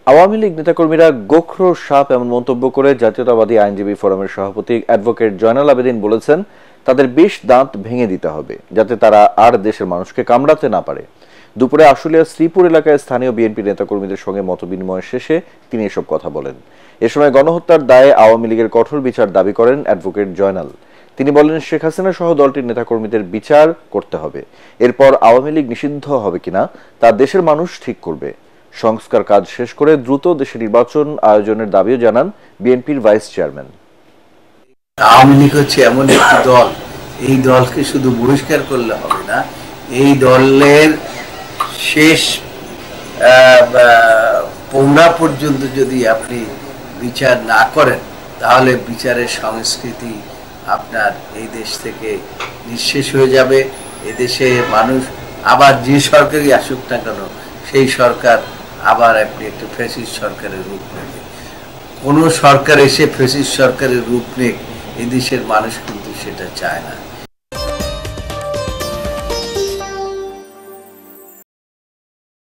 আওয়ামী লীগ নেতাকর্মীরা গোখরো সাপ এমন মন্তব্য করে জাতীয়তাবাদী আইনজীবী ফোরামের সভাপতি অ্যাডভোকেট জয়নাল আবেদীন বলেছেন, তাদের বিষ দাঁত ভেঙে দিতে হবে যাতে তারা আর দেশের মানুষকে কামড়াতে না পারে। দুপুরে আশুলিয়া শ্রীপুর এলাকায় স্থানীয় বিএনপি নেতাকর্মীদের সঙ্গে মতবিনিময় শেষে তিনি এসব কথা বলেন। এ সময় গণহত্যার দায়ে আওয়ামী লীগের কঠোর বিচার দাবি করেন অ্যাডভোকেট জয়নাল। তিনি বলেন, শেখ হাসিনা সহ দলটির নেতাকর্মীদের বিচার করতে হবে। এরপর আওয়ামী লীগ নিষিদ্ধ হবে কিনা তা দেশের মানুষ ঠিক করবে। সংস্কার কাজ শেষ করে দ্রুত দেশে নির্বাচন আয়োজনের দাবিও জানান বিএনপির ভাইস চেয়ারম্যান। আওয়ামী লীগ হচ্ছে এমন একটি দল, এই দলকে শুধু বহিষ্কার করলে হবে না, এই দলের শেষ পৌঁছা পর্যন্ত যদি আপনি বিচার না করেন তাহলে বিচারের সংস্কৃতি আপনার এই দেশ থেকে নিঃশেষ হয়ে যাবে। এদেশে মানুষ আবার যে সরকারই আসুক না কেন সেই সরকার আবার আপনি একটা ফ্যাসিস্ট সরকারের রূপ নেবে। কোনো সরকার এসে ফ্যাসিস্ট সরকারের রূপ নেক এই দেশের মানুষ কিন্তু সেটা চায় না।